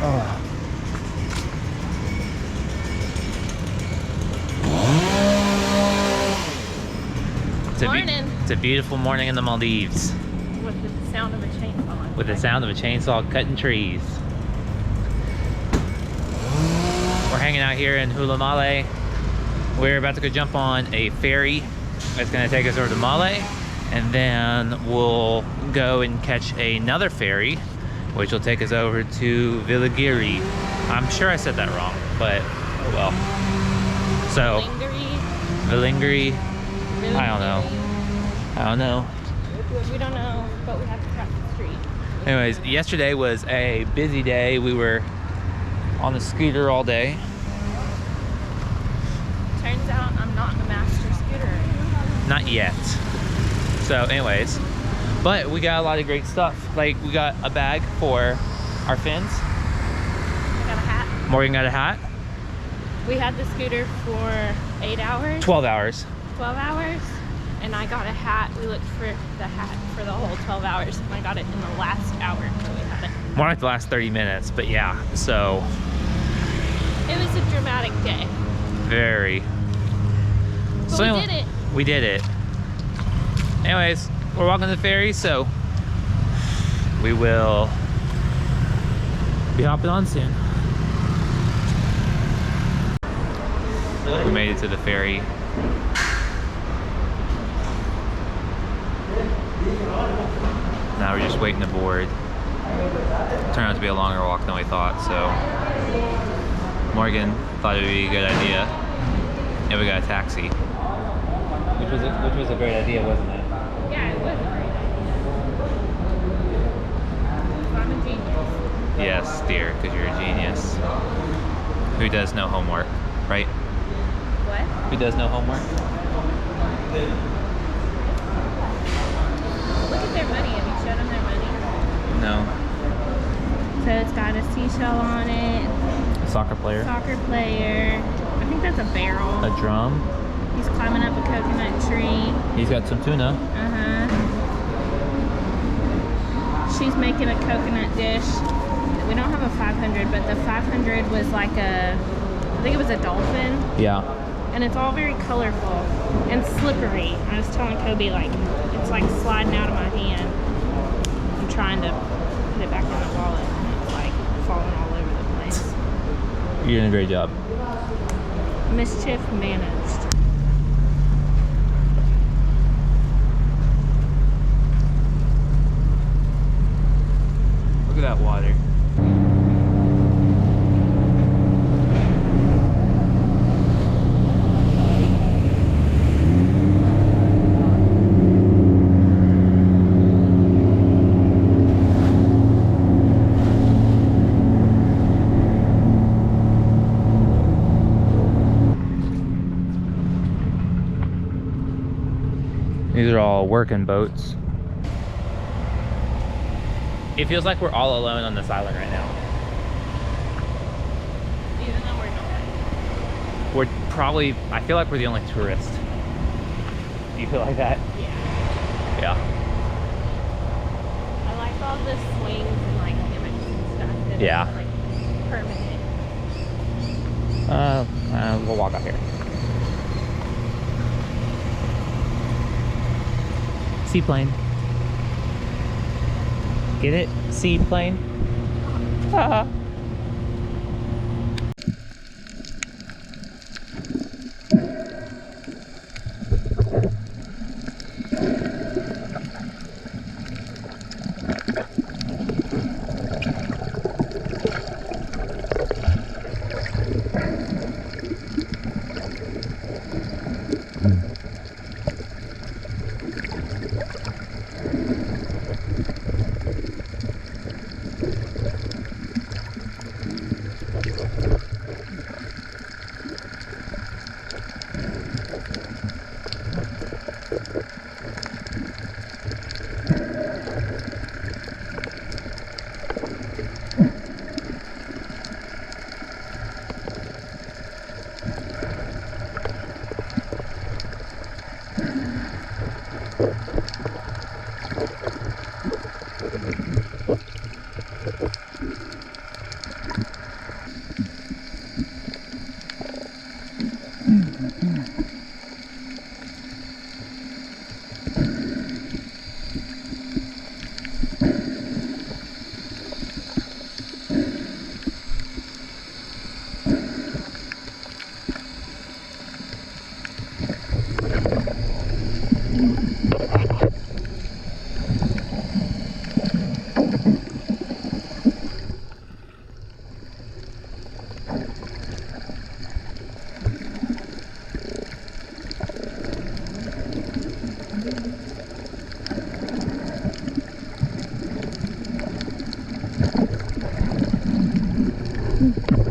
Oh. It's a beautiful morning in the Maldives. With the sound of a chainsaw. With the sound of a chainsaw cutting trees. We're hanging out here in Hula Male. We're about to go jump on a ferry that's gonna take us over to Male, and then we'll go and catch another ferry, which will take us over to Villingilli. I'm sure I said that wrong, but oh well. So, Villingilli. I don't know. We don't know, but we have to cross the street. Anyways, yesterday was a busy day. We were on the scooter all day. Turns out I'm not a master scooter. Not yet. So anyways, but we got a lot of great stuff. Like, we got a bag for our fins. I got a hat. Morgan got a hat. We had the scooter for 8 hours. 12 hours. 12 hours. And I got a hat. We looked for the hat for the whole 12 hours. And I got it in the last hour that we had it. More like the last 30 minutes, but yeah, so. It was a dramatic day. Very. But So we did it. We did it. Anyways, we're walking the ferry, so we will be hopping on soon. We made it to the ferry. Now we're just waiting to board. It turned out to be a longer walk than we thought, so Morgan thought it would be a good idea. And we got a taxi. Which was a great idea, wasn't it? Yeah, it was a great idea. I'm a genius. Yes, dear, because you're a genius. Who does no homework, right? What? Who does no homework? Look at their money. Have you showed them their money? No. So it's got a seashell on it. A soccer player. Soccer player. I think that's a barrel. A drum. He's climbing up a coconut tree. He's got some tuna. She's making a coconut dish. We don't have a 500, but the 500 was like a, I think it was a dolphin. Yeah. And it's all very colorful and slippery. I was telling Kobe, like, it's like sliding out of my hand. I'm trying to put it back in the wallet, and it's like falling all over the place. You're doing a great job. Mischief managed. Look at that water. These are all working boats. It feels like we're all alone on this island right now. Even though we're not. We're probably, I feel like we're the only tourists. Do you feel like that? Yeah. Yeah. I like all the swings and like gimmicks and stuff that Yeah. are like permanent. We'll walk up here. Seaplane. Get it? Seaplane. Haha. Mm.